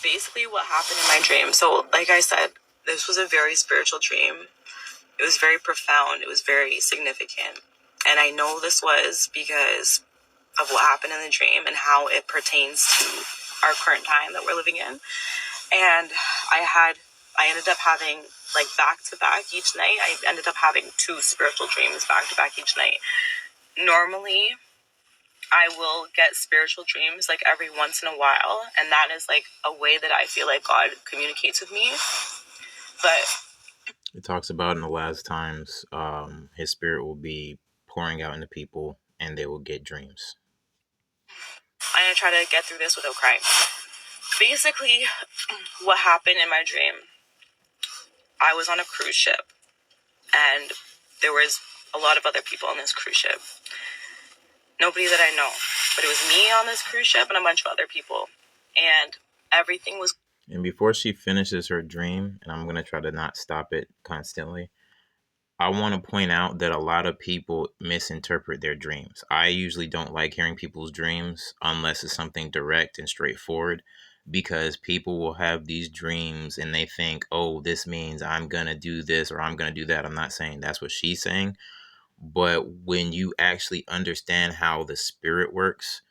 basically what happened in my dream. So, like I said, this was a very spiritual dream. It was very profound. It was very significant. And I know this was because of what happened in the dream and how it pertains to our current time that we're living in. And I ended up having, like, back to back each night. I ended up having 2 spiritual dreams back to back each night. Normally, I will get spiritual dreams like every once in a while, and that is like a way that I feel like God communicates with me. But It talks about in the last times, his spirit will be pouring out into people and they will get dreams. I'm going to try to get through this without crying. Basically, what happened in my dream, I was on a cruise ship, and there was a lot of other people on this cruise ship. Nobody that I know, but it was me on this cruise ship and a bunch of other people. And everything was... And before she finishes her dream, and I'm going to try to not stop it constantly, I want to point out that a lot of people misinterpret their dreams. I usually don't like hearing people's dreams unless it's something direct and straightforward, because people will have these dreams and they think, oh, this means I'm going to do this or I'm going to do that. I'm not saying that's what she's saying. But when you actually understand how the spirit works,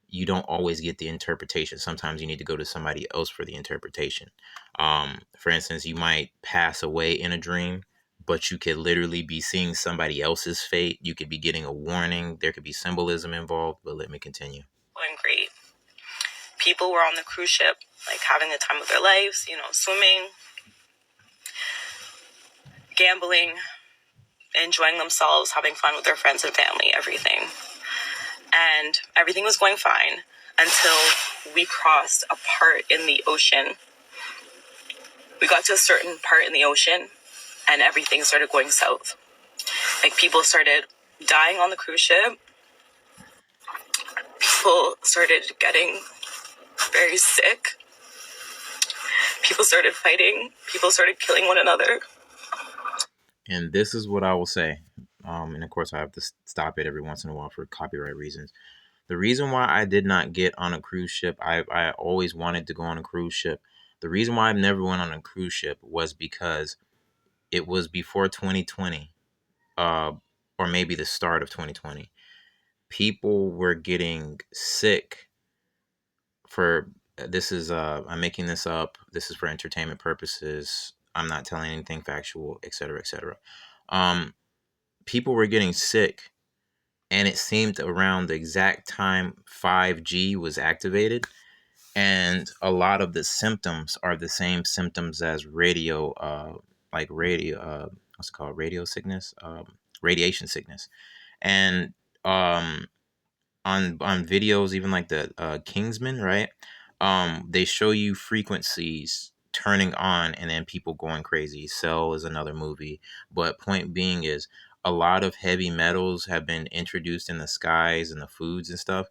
you don't always get the interpretation. Sometimes you need to go to somebody else for the interpretation. For instance, you might pass away in a dream, but you could literally be seeing somebody else's fate. You could be getting a warning. There could be symbolism involved, but let me continue. Going great. People were on the cruise ship, like, having the time of their lives, swimming, gambling, enjoying themselves, having fun with their friends and family, everything. And everything was going fine until we crossed a part in the ocean. We got to a certain part in the ocean, and everything started going south. Like, people started dying on the cruise ship. People started getting very sick. People started fighting. People started killing one another. And this is what I will say. And of course, I have to stop it every once in a while for copyright reasons. The reason why I did not get on a cruise ship, I always wanted to go on a cruise ship. The reason why I never went on a cruise ship was because it was before 2020, or maybe the start of 2020. People were getting sick for this is I'm making this up. This is for entertainment purposes. I'm not telling anything factual, etc., etc. People were getting sick, and it seemed around the exact time 5G was activated. And a lot of the symptoms are the same symptoms as what's it called? Radiation sickness. And um, on videos, even like the Kingsman, right? They show you frequencies turning on and then people going crazy. Cell is another movie, but point being is a lot of heavy metals have been introduced in the skies and the foods and stuff,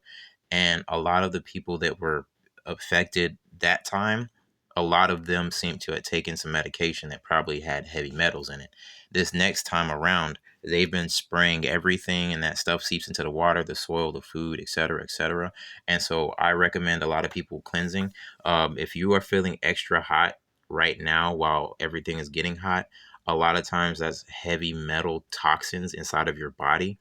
and a lot of the people that were affected that time, a lot of them seem to have taken some medication that probably had heavy metals in it. This next time around, they've been spraying everything, and that stuff seeps into the water, the soil, the food, etc., etc. And so I recommend a lot of people cleansing. If you are feeling extra hot right now while everything is getting hot, a lot of times that's heavy metal toxins inside of your body.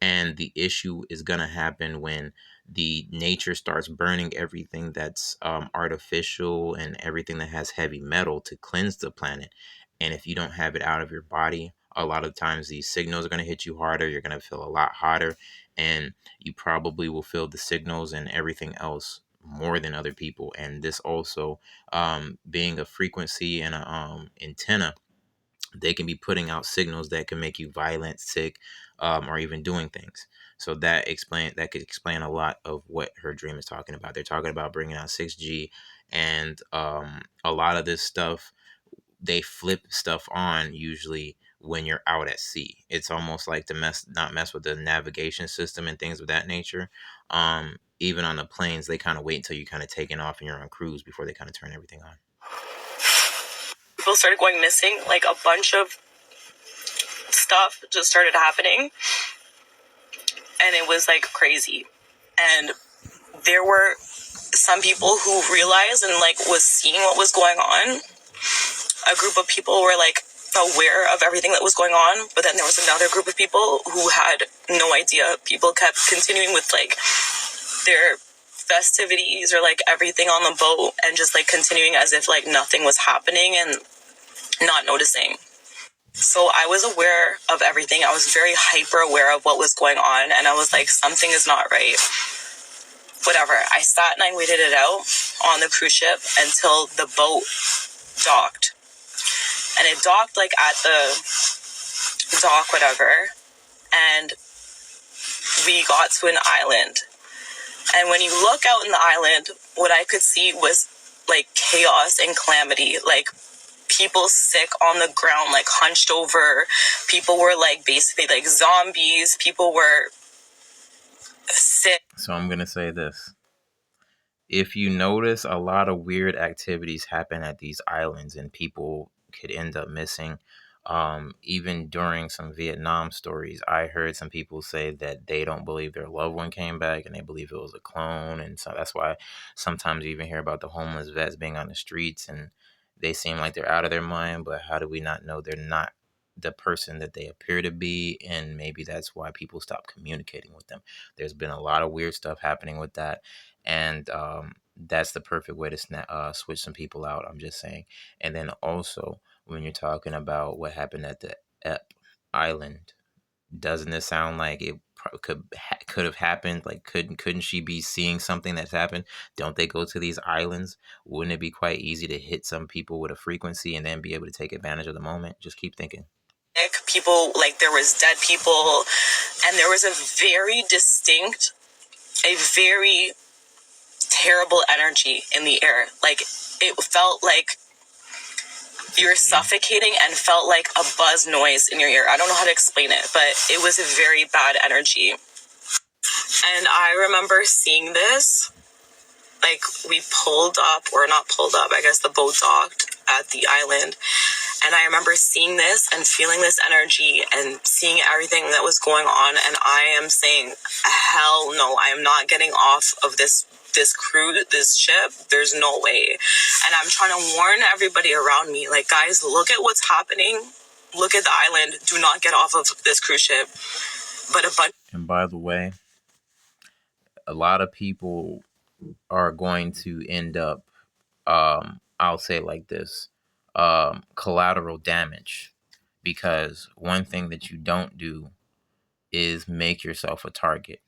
And the issue is going to happen when the nature starts burning everything that's artificial and everything that has heavy metal to cleanse the planet. And if you don't have it out of your body, a lot of times these signals are going to hit you harder. You're going to feel a lot hotter, and you probably will feel the signals and everything else more than other people. And this also, being a frequency and a antenna, they can be putting out signals that can make you violent, sick, or even doing things. So that could explain a lot of what her dream is talking about. They're talking about bringing out 6G, and a lot of this stuff, they flip stuff on usually when you're out at sea. It's almost like to not mess with the navigation system and things of that nature. Even on the planes, they kind of wait until you kind of taking off and you're on cruise before they kind of turn everything on. People started going missing. Like, a bunch of stuff just started happening, and it was like crazy. And there were some people who realized and like was seeing what was going on. A group of people were like aware of everything that was going on, but then there was another group of people who had no idea. People kept continuing with like their festivities or like everything on the boat and just like continuing as if like nothing was happening and not noticing. So I was aware of everything. I was very hyper aware of what was going on, and I was like, something is not right. Whatever. I sat and I waited it out on the cruise ship until the boat docked. And it docked like at the dock, whatever. And we got to an island. And when you look out in the island, what I could see was like chaos and calamity. Like people sick on the ground, like hunched over. People were like basically like zombies. People were sick. So I'm going to say this. If you notice, a lot of weird activities happen at these islands and people could end up missing. Even during some Vietnam stories, I heard some people say that they don't believe their loved one came back and they believe it was a clone. And so that's why sometimes you even hear about the homeless vets being on the streets and they seem like they're out of their mind. But how do we not know they're not the person that they appear to be? And maybe that's why people stop communicating with them. There's been a lot of weird stuff happening with that. And that's the perfect way to switch some people out. I'm just saying. And then also, when you're talking about what happened at the Ep Island, doesn't it sound like it could have happened? Like, couldn't she be seeing something that's happened? Don't they go to these islands? Wouldn't it be quite easy to hit some people with a frequency and then be able to take advantage of the moment? Just keep thinking. People, like there was dead people, and there was a very distinct, a very terrible energy in the air. Like it felt like you were suffocating and felt like a buzz noise in your ear. I don't know how to explain it, but it was a very bad energy. And I remember seeing this, like we pulled up, or not pulled up, I guess the boat docked at the island. And I remember seeing this and feeling this energy and seeing everything that was going on. And I am saying, hell no, I am not getting off of this cruise, this ship. There's no way. And I'm trying to warn everybody around me, like, guys, look at what's happening. Look at the island. Do not get off of this cruise ship. And by the way, a lot of people are going to end up, I'll say it like this, collateral damage, because one thing that you don't do is make yourself a target.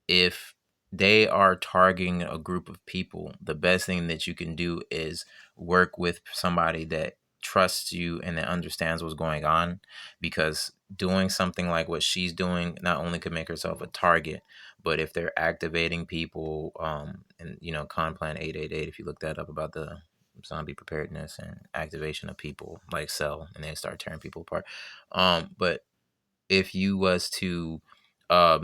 If they are targeting a group of people, the best thing that you can do is work with somebody that trusts you and that understands what's going on, because doing something like what she's doing not only could make herself a target, but if they're activating people, and Con Plan 888, if you look that up about the zombie preparedness and activation of people like Cell, and they start tearing people apart. But if you was to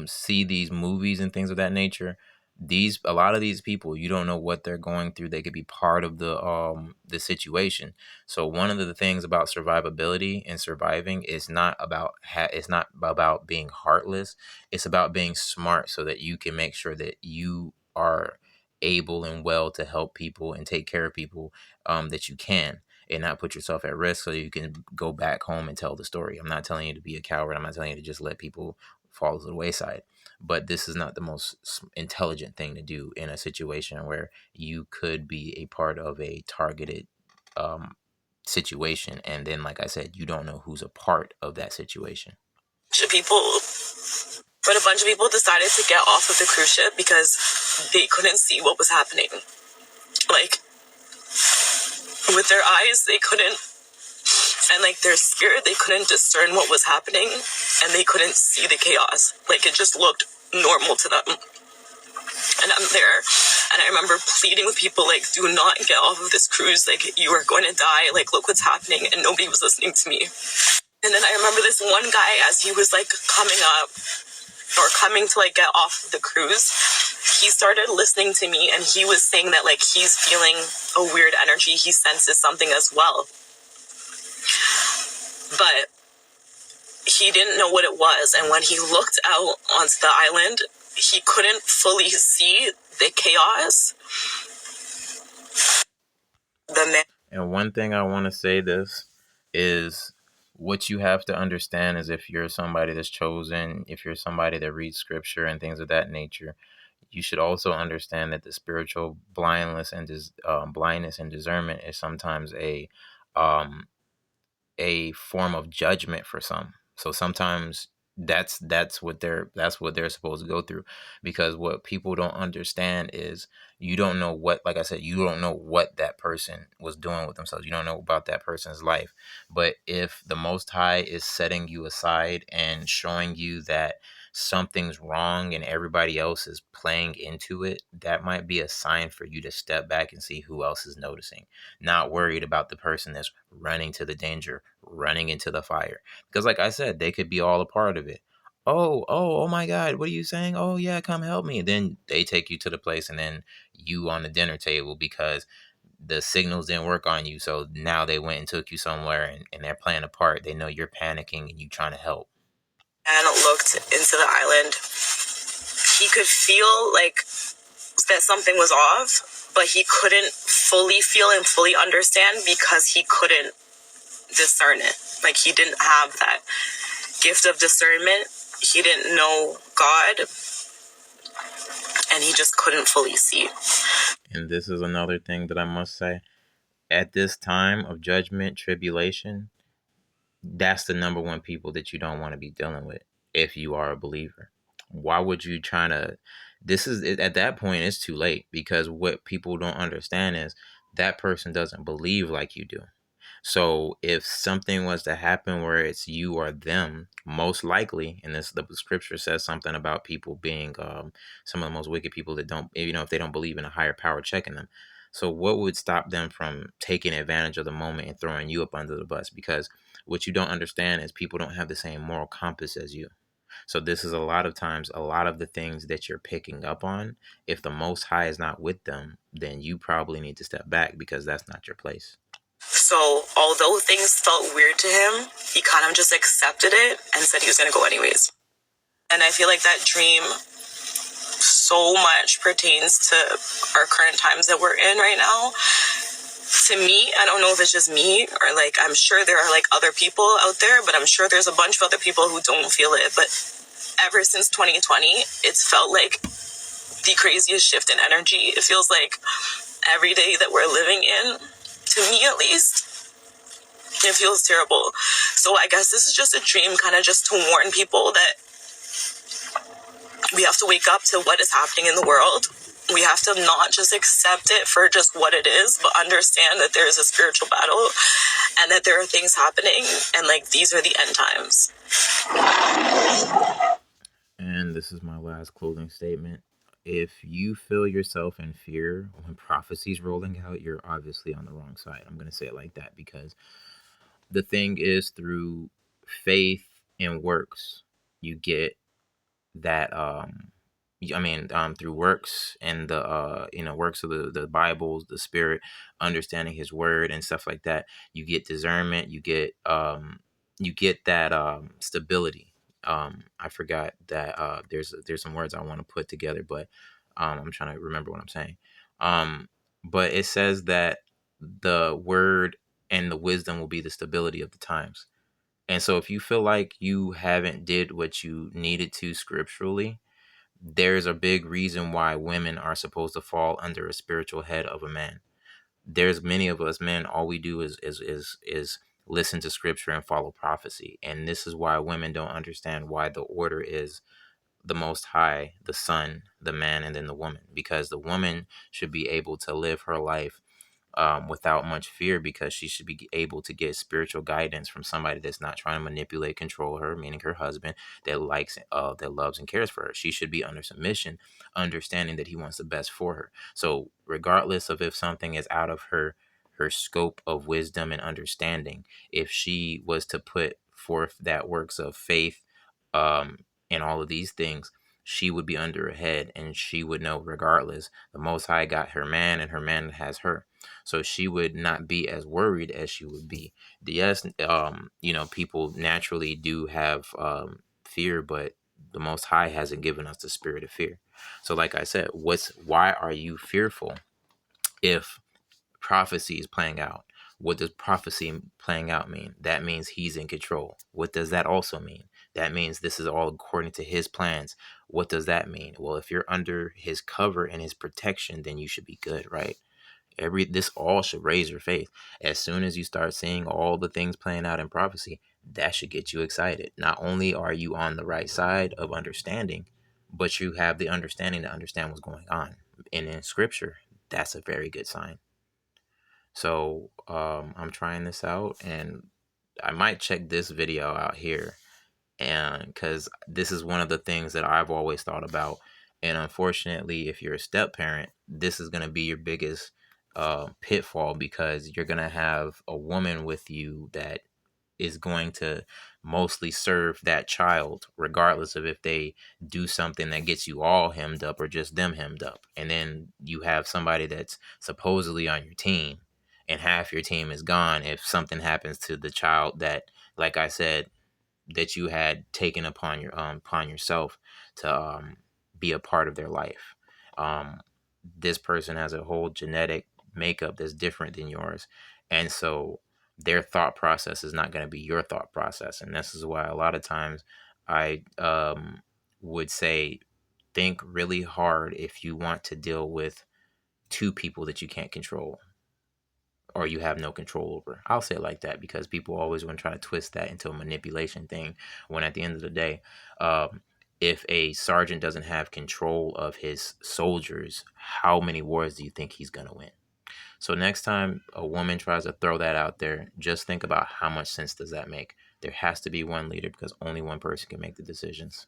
see these movies and things of that nature, a lot of these people, you don't know what they're going through. They could be part of the situation. So one of the things about survivability and surviving is not about it's not about being heartless. It's about being smart so that you can make sure that you are able and well to help people and take care of people that you can, and not put yourself at risk so you can go back home and tell the story. I'm not telling you to be a coward. I'm not telling you to just let people fall to the wayside. But this is not the most intelligent thing to do in a situation where you could be a part of a targeted situation. And then, like I said, you don't know who's a part of that situation. But a bunch of people decided to get off of the cruise ship because they couldn't see what was happening. Like, with their eyes, they couldn't, and like their spirit, they couldn't discern what was happening, and they couldn't see the chaos. Like, it just looked normal to them. And I'm there, and I remember pleading with people, like, do not get off of this cruise. Like, you are going to die. Like, look what's happening. And nobody was listening to me. And then I remember this one guy, as he was like coming up, or coming to like get off the cruise, he started listening to me, and he was saying that like he's feeling a weird energy. He senses something as well, but he didn't know what it was. And when he looked out onto the island, he couldn't fully see the chaos. The man. And one thing I want to say this is what you have to understand is if you're somebody that's chosen, if you're somebody that reads scripture and things of that nature, you should also understand that the spiritual blindness and discernment is sometimes um, a form of judgment for some. So sometimes that's what they're supposed to go through, because what people don't understand is you don't know what, like I said, you don't know what that person was doing with themselves. You don't know about that person's life. But if the Most High is setting you aside and showing you that something's wrong and everybody else is playing into it, that might be a sign for you to step back and see who else is noticing, not worried about the person that's running to the danger, running into the fire. Because, like I said, they could be all a part of it. Oh my God, what are you saying? Oh, yeah, come help me. And then they take you to the place, and then you on the dinner table because the signals didn't work on you. So now they went and took you somewhere, and they're playing a part. They know you're panicking and you trying to help. And looked into the island. He could feel like that something was off, but he couldn't fully feel and fully understand because he couldn't discern it. Like, he didn't have that gift of discernment. He didn't know God, and he just couldn't fully see. And this is another thing that I must say. At this time of judgment, tribulation, that's the number one people that you don't want to be dealing with if you are a believer. Why would you try to? This is at that point, it's too late, because what people don't understand is that person doesn't believe like you do. So if something was to happen where it's you or them, most likely, and this the scripture says something about people being some of the most wicked people that don't, if they don't believe in a higher power checking them. So what would stop them from taking advantage of the moment and throwing you up under the bus? Because what you don't understand is people don't have the same moral compass as you. So this is a lot of times, a lot of the things that you're picking up on, if the Most High is not with them, then you probably need to step back, because that's not your place. So, although things felt weird to him, he kind of just accepted it and said he was going to go anyways. And I feel like that dream so much pertains to our current times that we're in right now. To me, I don't know if it's just me or like, I'm sure there are like other people out there, but I'm sure there's a bunch of other people who don't feel it. But ever since 2020, it's felt like the craziest shift in energy. It feels like every day that we're living in, to me at least, it feels terrible. So I guess this is just a dream, kind of just to warn people that we have to wake up to what is happening in the world. We have to not just accept it for just what it is, but understand that there is a spiritual battle and that there are things happening, and like, these are the end times. And this is my last closing statement. If you feel yourself in fear when prophecy's rolling out, you're obviously on the wrong side. I'm going to say it like that, because the thing is, through faith and works, you get that through works and the works of the Bibles, the Spirit, understanding His Word and stuff like that, you get discernment, you get that stability. I forgot that there's some words I want to put together, but I'm trying to remember what I'm saying. But it says that the word and the wisdom will be the stability of the times. And so if you feel like you haven't did what you needed to scripturally, there's a big reason why women are supposed to fall under a spiritual head of a man. There's many of us men, all we do is listen to scripture and follow prophecy. And this is why women don't understand why the order is the Most High, the Son, the man, and then the woman. Because the woman should be able to live her life without much fear, because she should be able to get spiritual guidance from somebody that's not trying to manipulate, control her, meaning her husband, that loves and cares for her. She should be under submission, understanding that he wants the best for her. So regardless of if something is out of her scope of wisdom and understanding, if she was to put forth that works of faith, um, and all of these things, she would be under a head, and she would know regardless the Most High got her man and her man has her. So she would not be as worried as she would be. Yes, people naturally do have fear, but the Most High hasn't given us the spirit of fear. So, like I said, why are you fearful if prophecy is playing out? What does prophecy playing out mean? That means he's in control. What does that also mean? That means this is all according to his plans. What does that mean? Well, if you're under his cover and his protection, then you should be good, right? This all should raise your faith. As soon as you start seeing all the things playing out in prophecy, that should get you excited. Not only are you on the right side of understanding, but you have the understanding to understand what's going on. And in scripture, that's a very good sign. So I'm trying this out, and I might check this video out here, and because this is one of the things that I've always thought about. And unfortunately, if you're a step parent, this is going to be your biggest pitfall, because you're going to have a woman with you that is going to mostly serve that child, regardless of if they do something that gets you all hemmed up or just them hemmed up. And then you have somebody that's supposedly on your team, and half your team is gone if something happens to the child that, like I said, that you had taken upon yourself to be a part of their life. Um, this person has a whole genetic makeup that's different than yours, and so their thought process is not going to be your thought process. And this is why a lot of times I would say, think really hard if you want to deal with two people that you can't control or you have no control over. I'll say it like that, because people always want to try to twist that into a manipulation thing, when at the end of the day, if a sergeant doesn't have control of his soldiers, how many wars do you think he's going to win? So next time a woman tries to throw that out there, just think about how much sense does that make. There has to be one leader, because only one person can make the decisions.